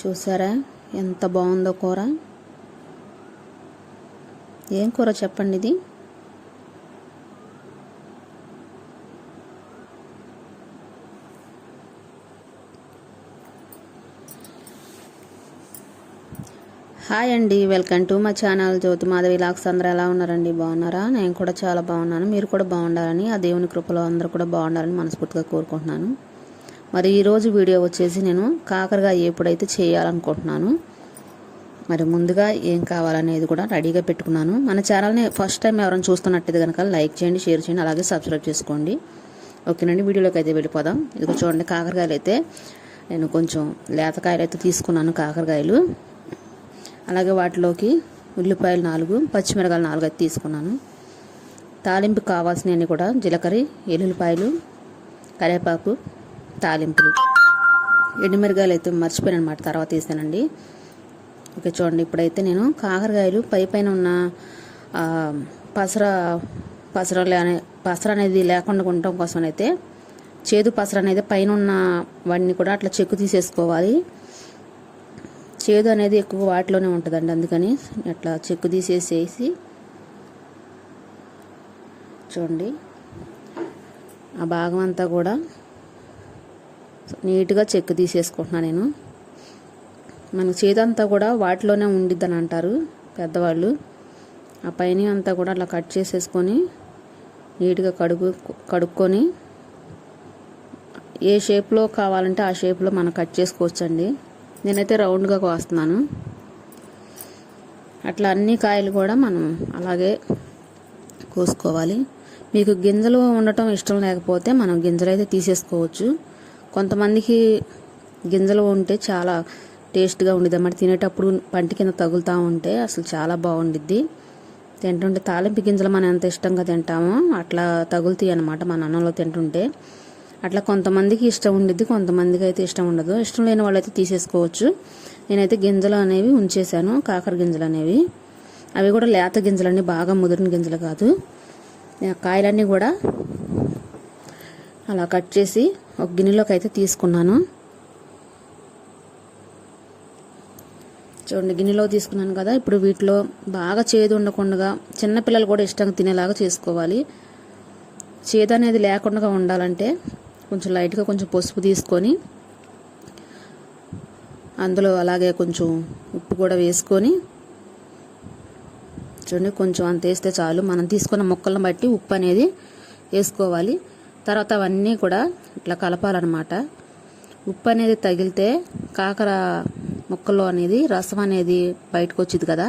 చూసారా ఎంత బాగుందో కూర. ఏం కూర చెప్పండి ఇది? హాయ్ అండి, వెల్కమ్ టు మా ఛానల్ జ్యోతి మాధవి లాక్స్. అందరూ ఎలా ఉన్నారండి? బాగున్నారా? నేను కూడా చాలా బాగున్నాను. మీరు కూడా బాగుండాలని, ఆ దేవుని కృపలో అందరూ కూడా బాగుండాలని మనస్ఫూర్తిగా కోరుకుంటున్నాను. మరి ఈరోజు వీడియో వచ్చేసి నేను కాకరకాయ ఎప్పుడైతే చేయాలనుకుంటున్నాను. మరి ముందుగా ఏం కావాలనేది కూడా రెడీగా పెట్టుకున్నాను. మన ఛానల్ని ఫస్ట్ టైం ఎవరైనా చూస్తున్నట్టయితే కనుక లైక్ చేయండి, షేర్ చేయండి, అలాగే సబ్స్క్రైబ్ చేసుకోండి. ఓకేనండి, వీడియోలోకి అయితే వెళ్ళిపోదాం. ఇదిగో చూడండి, కాకరకాయలు అయితే నేను కొంచెం లేతకాయలు అయితే తీసుకున్నాను. కాకరకాయలు అలాగే వాటిలోకి ఉల్లిపాయలు 4, పచ్చిమిరకాయలు 4 అయితే తీసుకున్నాను. తాలింపు కావాల్సినవన్నీ కూడా జీలకర్ర, ఎల్లుల్లిపాయలు, కరివేపాకు, తాలింపులు, ఎండుమిరకాయలు అయితే మర్చిపోయాను అనమాట, తర్వాత వేసానండి. ఓకే చూడండి, ఇప్పుడైతే నేను కాకరకాయలు పైన ఉన్న పసర అనేది లేకుండా ఉండటం కోసం అయితే చేదు పసర అనేది పైన ఉన్న వాటిని కూడా అట్లా చెక్కు తీసేసుకోవాలి. చేదు అనేది ఎక్కువ వాటిలోనే ఉంటుందండి, అందుకని అట్లా చెక్కు తీసేసేసి చూడండి ఆ భాగం అంతా కూడా నీట్గా చెక్కు తీసేసుకుంటున్నాను నేను. మనకు చేదంతా కూడా వాటిలోనే ఉండిద్దని అంటారు పెద్దవాళ్ళు. ఆ పైన అంతా కూడా అట్లా కట్ చేసేసుకొని నీట్గా కడుక్కొని ఏ షేప్లో కావాలంటే ఆ షేప్లో మనం కట్ చేసుకోవచ్చండి. నేనైతే రౌండ్గా కోస్తున్నాను. అట్లా అన్ని కాయలు కూడా మనం అలాగే కోసుకోవాలి. మీకు గింజలు ఉండటం ఇష్టం లేకపోతే మనం గింజలు అయితే తీసేసుకోవచ్చు. కొంతమందికి గింజలు ఉంటే చాలా టేస్ట్గా ఉండిద్ది అన్నమాట. తినేటప్పుడు పంటి కింద తగులుతూ ఉంటే అసలు చాలా బాగుండిద్ది. తింటుంటే తాలింపు గింజలు మనం ఎంత ఇష్టంగా తింటామో అట్లా తగులుతాయి అన్నమాట మన అన్నంలో తింటుంటే. అట్లా కొంతమందికి ఇష్టం ఉండిద్ది, కొంతమందికి అయితే ఇష్టం ఉండదు. ఇష్టం లేని వాళ్ళైతే తీసేసుకోవచ్చు. నేనైతే గింజలు అనేవి ఉంచేసాను, కాకర గింజలు అనేవి. అవి కూడా లేత గింజలన్నీ, బాగా ముదిరిన గింజలు కాదు. కాయలన్నీ కూడా అలా కట్ చేసి ఒక గిన్నెలోకి అయితే తీసుకున్నాను. చూడండి, గిన్నెలో తీసుకున్నాను కదా. ఇప్పుడు వీటిలో బాగా చేదు ఉండకుండా చిన్నపిల్లలు కూడా ఇష్టంగా తినేలాగా చేసుకోవాలి. చేదు అనేది లేకుండా ఉండాలంటే కొంచెం లైట్గా కొంచెం పసుపు తీసుకొని అందులో అలాగే కొంచెం ఉప్పు కూడా వేసుకొని చూడండి, కొంచెం అంత వేస్తే చాలు. మనం తీసుకున్న ముక్కలను బట్టి ఉప్పు అనేది వేసుకోవాలి. తర్వాత అవన్నీ కూడా ఇట్లా కలపాలన్నమాట. ఉప్పు అనేది తగిలితే కాకర ముక్కల్లో అనేది రసం అనేది బయటకు వచ్చింది కదా,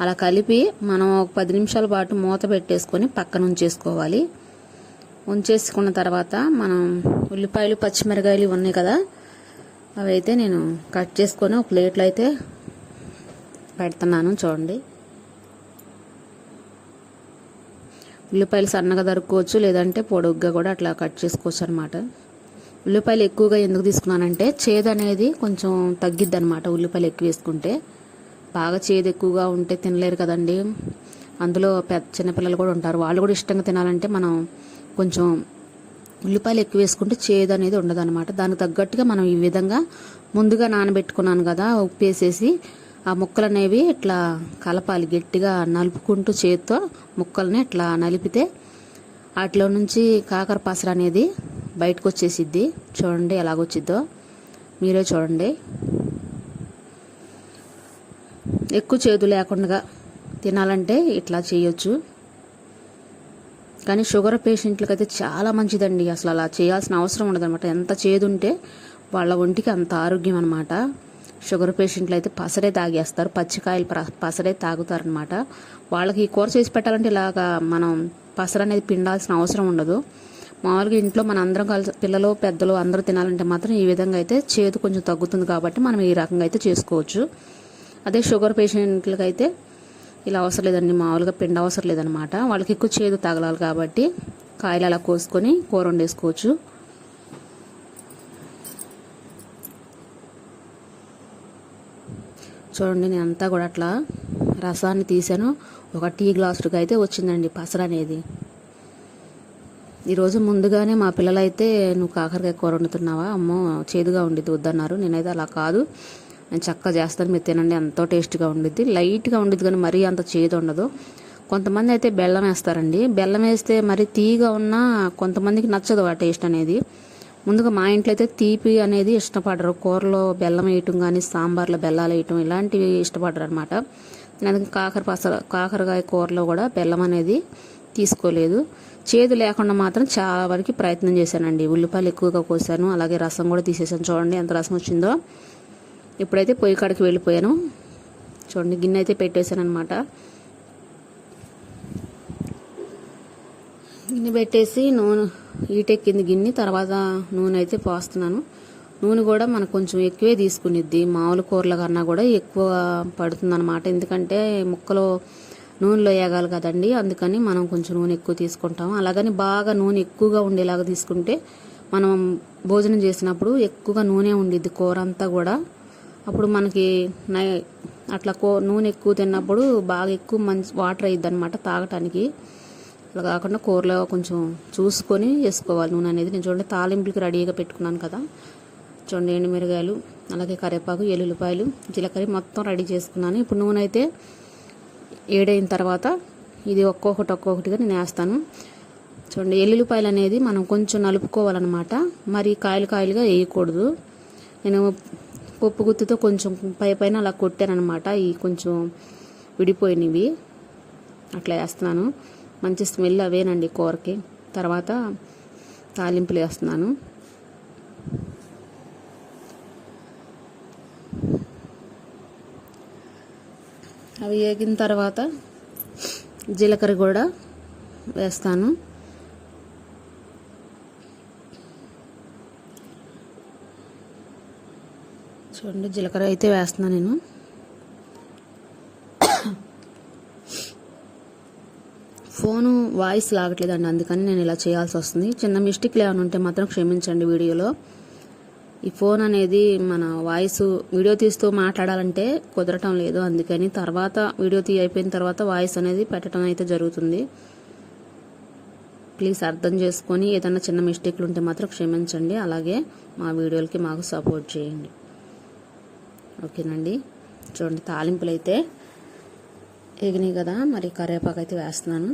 అలా కలిపి మనం ఒక 10 నిమిషాల పాటు మూత పెట్టేసుకొని పక్కన ఉంచేసుకోవాలి. ఉంచేసుకున్న తర్వాత మనం ఉల్లిపాయలు, పచ్చిమిరకాయలు ఉన్నాయి కదా, అవి అయితే నేను కట్ చేసుకొని ఒక ప్లేట్లో అయితే పెడుతున్నాను. చూడండి, ఉల్లిపాయలు సన్నగా తరుక్కోవచ్చు, లేదంటే పొడుగ్గా కూడా అట్లా కట్ చేసుకోవచ్చు అనమాట. ఉల్లిపాయలు ఎక్కువగా ఎందుకు తీసుకున్నానంటే చేదు అనేది కొంచెం తగ్గిద్ది అనమాట. ఉల్లిపాయలు ఎక్కువ వేసుకుంటే బాగా చేదు ఎక్కువగా ఉంటే తినలేరు కదండి. అందులో చిన్నపిల్లలు కూడా ఉంటారు, వాళ్ళు కూడా ఇష్టంగా తినాలంటే మనం కొంచెం ఉల్లిపాయలు ఎక్కువ వేసుకుంటే చేదు అనేది ఉండదు అనమాట. దానికి తగ్గట్టుగా మనం ఈ విధంగా ముందుగా నానబెట్టుకున్నాను కదా, ఉప్పు వేసేసి ఆ ముక్కలు అనేవి ఇట్లా కలపాలి. గట్టిగా నలుపుకుంటూ చేతితో ముక్కల్ని ఇట్లా నలిపితే వాటిలో నుంచి కాకర పసర అనేది బయటకు వచ్చేసిద్ది. చూడండి ఎలాగొచ్చిద్దో మీరే చూడండి. ఎక్కువ చేదు లేకుండా తినాలంటే ఇట్లా చేయొచ్చు. కానీ షుగర్ పేషెంట్లకు అయితే చాలా మంచిదండి. అసలు అలా చేయాల్సిన అవసరం ఉండదు అనమాట. ఎంత చేదు ఉంటే వాళ్ళ ఒంటికి అంత ఆరోగ్యం అనమాట. షుగర్ పేషెంట్లు అయితే పసరే తాగేస్తారు, పచ్చికాయలు పసరే తాగుతారనమాట. వాళ్ళకి ఈ కూర చేసి పెట్టాలంటే ఇలాగా మనం పసర అనేది పిండాల్సిన అవసరం ఉండదు. మామూలుగా ఇంట్లో మన అందరం కలిసి పిల్లలు పెద్దలు అందరూ తినాలంటే మాత్రం ఈ విధంగా అయితే చేదు కొంచెం తగ్గుతుంది కాబట్టి మనం ఈ రకంగా అయితే చేసుకోవచ్చు. అదే షుగర్ పేషెంట్లకు అయితే ఇలా అవసరం లేదండి, మామూలుగా పిండి అవసరం లేదనమాట. వాళ్ళకి ఎక్కువ చేదు తగలాలి కాబట్టి కాయలు అలా కోసుకొని కూర వండేసుకోవచ్చు. చూడండి, నేను అంతా కూడా అట్లా రసాన్ని తీసాను. ఒక టీ గ్లాసుకి అయితే వచ్చిందండి పసర అనేది. ఈరోజు ముందుగానే మా పిల్లలైతే నువ్వు కాకరకాయ కూర వండుతున్నావా, అమ్మో చేదుగా ఉండిద్ది వద్దన్నారు. నేనైతే అలా కాదు, నేను చక్కగా చేస్తాను, మీరు తినండి, ఎంతో టేస్ట్గా ఉండిద్ది. లైట్గా ఉండిద్ది కానీ మరీ అంత చేదు ఉండదు. కొంతమంది అయితే బెల్లం వేస్తారండి. బెల్లం వేస్తే మరి తీగా ఉన్నా కొంతమందికి నచ్చదు ఆ టేస్ట్ అనేది. ముందుగా మా ఇంట్లో అయితే తీపి అనేది ఇష్టపడరు. కూరలో బెల్లం వేయటం కానీ సాంబార్లో బెల్లాలు వేయటం ఇలాంటివి ఇష్టపడరు అనమాట. అందుకే కాకరకాయ కూరలో కూడా బెల్లం అనేది తీసుకోలేదు. చేదు లేకుండా మాత్రం చాలా వరకు ప్రయత్నం చేశానండి. ఉల్లిపాయలు ఎక్కువగా కోసాను, అలాగే రసం కూడా తీసేసాను. చూడండి ఎంత రసం వచ్చిందో. ఇప్పుడైతే పొయ్యి కాడికి వెళ్ళిపోయాను. చూడండి గిన్నె అయితే పెట్టేశాను అనమాట. గిన్నె పెట్టేసి నూనె ఈటెక్కింది గిన్నె, తర్వాత నూనె అయితే పోస్తున్నాను. నూనె కూడా మనకు కొంచెం ఎక్కువే తీసుకునిద్ది, మామూలు కూరల కన్నా కూడా ఎక్కువ పడుతుంది అనమాట. ఎందుకంటే ముక్కలో నూనెలో వేగాలి కదండి, అందుకని మనం కొంచెం నూనె ఎక్కువ తీసుకుంటాం. అలాగని బాగా నూనె ఎక్కువగా ఉండేలాగా తీసుకుంటే మనం భోజనం చేసినప్పుడు ఎక్కువగా నూనె ఉండిద్ది కూర అంతా కూడా. అప్పుడు మనకి అట్లా నూనె ఎక్కువ తిన్నప్పుడు బాగా ఎక్కువ మంచి వాటర్ అయ్యిద్ది అనమాట తాగటానికి. అలా కాకుండా కూరలో కొంచెం చూసుకొని వేసుకోవాలి నూనె అనేది. నేను చూడండి తాలింపులకి రెడీగా పెట్టుకున్నాను కదా. చూడండి ఎండుమిరగాయలు, అలాగే కరివేపాకు, ఎల్లుల్లిపాయలు, జీలకర్ర మొత్తం రెడీ చేసుకున్నాను. ఇప్పుడు నూనె అయితే ఏడైన తర్వాత ఇది ఒక్కొక్కటిగా నేను వేస్తాను. చూడండి ఎల్లుల్లిపాయలు అనేది మనం కొంచెం నలుపుకోవాలన్నమాట, మరి కాయలుగా వేయకూడదు. నేను పప్పు గుత్తితో కొంచెం పైన అలా కొట్టానమాట, ఈ కొంచెం విడిపోయినవి అట్లా వేస్తున్నాను. మంచి స్మెల్ అవేనండి కూరకి. తర్వాత తాలింపులు వేస్తున్నాను. అవి వేగిన తర్వాత జీలకర్ర కూడా వేస్తాను. చూడండి జీలకర్ర అయితే వేస్తున్నాను నేను. ఫోను వాయిస్ లాగట్లేదండి, అందుకని నేను ఇలా చేయాల్సి వస్తుంది. చిన్న మిస్టేక్లు ఏమైనా ఉంటే మాత్రం క్షమించండి వీడియోలో. ఈ ఫోన్ అనేది మన వాయిస్ వీడియో తీస్తూ మాట్లాడాలంటే కుదరటం లేదు, అందుకని తర్వాత వీడియో అయిపోయిన తర్వాత వాయిస్ అనేది పెట్టడం అయితే జరుగుతుంది. ప్లీజ్ అర్థం చేసుకొని ఏదైనా చిన్న మిస్టేక్లు ఉంటే మాత్రం క్షమించండి. అలాగే మా వీడియోలకి మాకు సపోర్ట్ చేయండి, ఓకేనండి. చూడండి తాలింపులు అయితే ఎగినాయి కదా, మరి కరివేపాకు అయితే వేస్తున్నాను.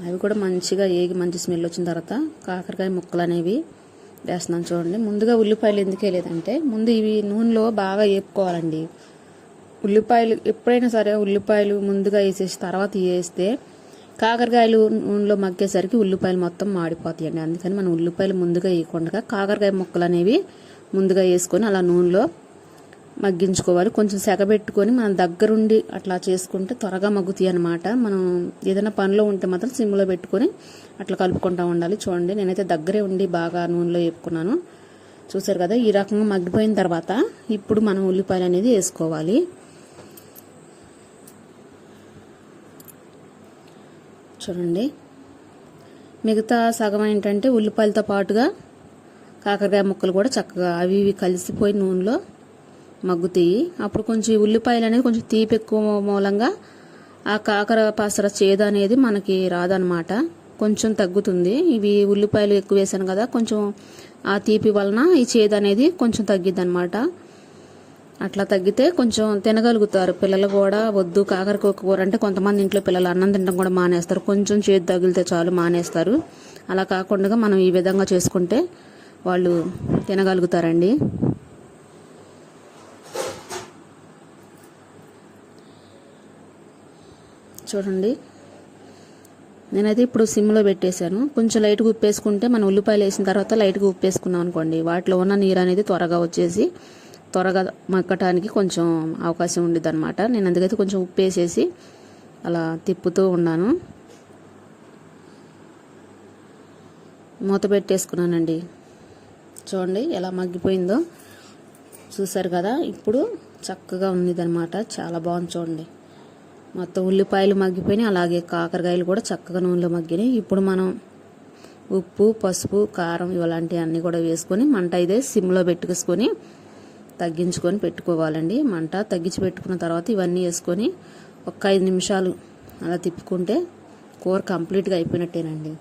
అవి కూడా మంచిగా ఏగి మంచి స్మెల్ వచ్చిన తర్వాత కాకరకాయ ముక్కలు అనేవి వేస్తున్నాను. చూడండి ముందుగా ఉల్లిపాయలు ఎందుకు వేయలేదంటే, ముందు ఇవి నూనెలో బాగా వేపుకోవాలండి. ఉల్లిపాయలు ఎప్పుడైనా సరే ఉల్లిపాయలు ముందుగా వేసేసి తర్వాత వేస్తే కాకరకాయలు నూనెలో మగ్గేసరికి ఉల్లిపాయలు మొత్తం మాడిపోతాయండి. అందుకని మనం ఉల్లిపాయలు ముందుగా వేయకుండా కాకరకాయ ముక్కలు అనేవి ముందుగా వేసుకొని అలా నూనెలో మగ్గించుకోవాలి. కొంచెం సెగబెట్టుకొని మనం దగ్గరుండి అట్లా చేసుకుంటే త్వరగా మగ్గుతాయి అనమాట. మనం ఏదైనా పనిలో ఉంటే మాత్రం సిమ్లో పెట్టుకొని అట్లా కలుపుకుంటూ ఉండాలి. చూడండి నేనైతే దగ్గరే ఉండి బాగా నూనెలో వేపుకున్నాను. చూసారు కదా, ఈ రకంగా మగ్గిపోయిన తర్వాత ఇప్పుడు మనం ఉల్లిపాయలు అనేది వేసుకోవాలి. చూడండి మిగతా సగం ఏంటంటే ఉల్లిపాయలతో పాటుగా కాకరకాయ ముక్కలు కూడా చక్కగా అవి ఇవి కలిసిపోయి నూనెలో మగ్గుతాయి. అప్పుడు కొంచెం ఉల్లిపాయలు అనేది కొంచెం తీపి ఎక్కువ మూలంగా ఆ కాకర పసర చేదు అనేది మనకి రాదనమాట, కొంచెం తగ్గుతుంది. ఇవి ఉల్లిపాయలు ఎక్కువ వేసాను కదా, కొంచెం ఆ తీపి వలన ఈ చేదు అనేది కొంచెం తగ్గిద్ది అనమాట. అట్లా తగ్గితే కొంచెం తినగలుగుతారు పిల్లలు కూడా. వద్దు కాకరకాయ కూర అంటే కొంతమంది ఇంట్లో పిల్లలు అన్నం తినడం కూడా మానేస్తారు, కొంచెం చేదు తగిలితే చాలు మానేస్తారు. అలా కాకుండా మనం ఈ విధంగా చేసుకుంటే వాళ్ళు తినగలుగుతారండి. చూడండి నేనైతే ఇప్పుడు సిమ్లో పెట్టేశాను. కొంచెం లైట్గా ఉప్పు వేసుకుంటే మనం ఉల్లిపాయలు వేసిన తర్వాత లైట్గా ఉప్పు వేసుకున్నాం అనుకోండి, వాటిలో ఉన్న నీరు అనేది త్వరగా వచ్చేసి త్వరగా మగ్గటానికి కొంచెం అవకాశం ఉండేది అనమాట. నేను అందుకైతే కొంచెం ఉప్పు వేసేసి అలా తిప్పుతూ ఉన్నాను. మూత పెట్టేసుకున్నానండి. చూడండి ఎలా మగ్గిపోయిందో చూసారు కదా. ఇప్పుడు చక్కగా ఉన్నదన్నమాట, చాలా బాగుంది. చూడండి మొత్తం ఉల్లిపాయలు మగ్గిపోయినాయి, అలాగే కాకరకాయలు కూడా చక్కగా నూనెలో మగ్గినాయి. ఇప్పుడు మనం ఉప్పు, పసుపు, కారం ఇలాంటివన్నీ కూడా వేసుకొని మంట ఇదే సిమ్లో పెట్టుకొని తగ్గించుకొని పెట్టుకోవాలండి. మంట తగ్గించి పెట్టుకున్న తర్వాత ఇవన్నీ వేసుకొని ఒక 5 నిమిషాలు అలా తిప్పుకుంటే కూర కంప్లీట్గా అయిపోయినట్టేనండి.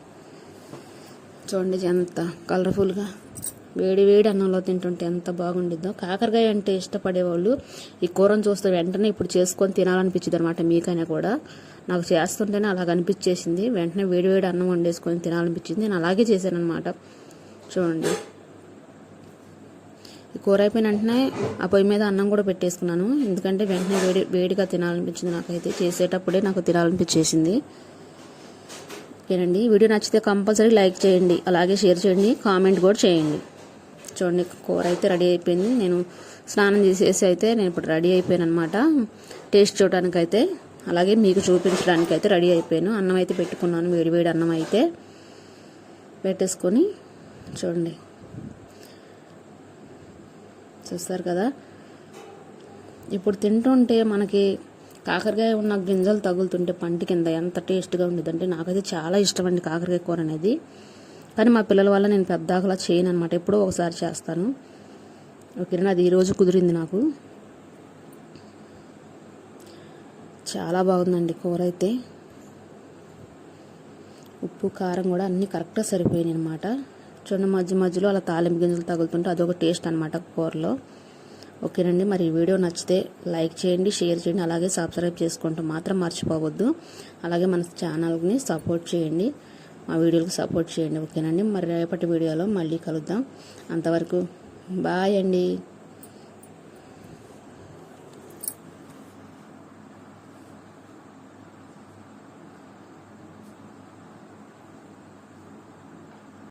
చూడండి ఎంత కలర్ఫుల్గా వేడి వేడి అన్నంలో తింటుంటే ఎంత బాగుండిద్దో. కాకరకాయ అంటే ఇష్టపడేవాళ్ళు ఈ కూరను చూస్తే వెంటనే ఇప్పుడు చేసుకొని తినాలనిపించింది అనమాట. మీకైనా కూడా నాకు చేస్తుంటేనే అలాగ అనిపించేసింది. వెంటనే వేడి వేడి అన్నం వండేసుకొని తినాలనిపించింది. నేను అలాగే చేశాను అనమాట. చూడండి, ఈ కూర అయిపోయిన వెంటనే ఆ పొయ్యి మీద అన్నం కూడా పెట్టేసుకున్నాను. ఎందుకంటే వెంటనే వేడిగా తినాలనిపించింది. నాకైతే చేసేటప్పుడే నాకు తినాలనిపించేసింది. ఓకేనండి, వీడియో నచ్చితే కంపల్సరీ లైక్ చేయండి, అలాగే షేర్ చేయండి, కామెంట్ కూడా చేయండి. చూడండి, కూర అయితే రెడీ అయిపోయింది. నేను స్నానం చేసేసి అయితే నేను ఇప్పుడు రెడీ అయిపోయాను అనమాట. టేస్ట్ చూడడానికి అయితే అలాగే మీకు చూపించడానికి అయితే రెడీ అయిపోయాను. అన్నం అయితే పెట్టుకున్నాను, వేడివేడి అన్నం అయితే పెట్టేసుకొని చూడండి, చూస్తారు కదా. ఇప్పుడు తింటుంటే మనకి కాకరకాయ ఉన్న గింజలు తగులుతుంటే పంటి కింద ఎంత టేస్ట్గా ఉండేదంటే నాకైతే చాలా ఇష్టం అండి కాకరకాయ కూర అనేది. కానీ మా పిల్లల వల్ల నేను పెద్దగా చేయను అనమాట, ఎప్పుడో ఒకసారి చేస్తాను. ఓకేనా, అది ఈరోజు కుదిరింది నాకు. చాలా బాగుందండి కూర అయితే. ఉప్పు కారం కూడా అన్నీ కరెక్ట్గా సరిపోయాయి అనమాట. చూడండి, మధ్య మధ్యలో అలా తాలింపు గింజలు తగులుతుంటే అదొక టేస్ట్ అనమాట కూరలో. ఓకేనండి, మరి ఈ వీడియో నచ్చితే లైక్ చేయండి, షేర్ చేయండి, అలాగే సబ్స్క్రైబ్ చేసుకుంటూ మాత్రం మర్చిపోవద్దు. అలాగే మన ఛానల్ని సపోర్ట్ చేయండి, మా వీడియోలకు సపోర్ట్ చేయండి. ఓకేనండి, మరి రేపటి వీడియోలో మళ్ళీ కలుద్దాం. అంతవరకు బాయ్ అండి.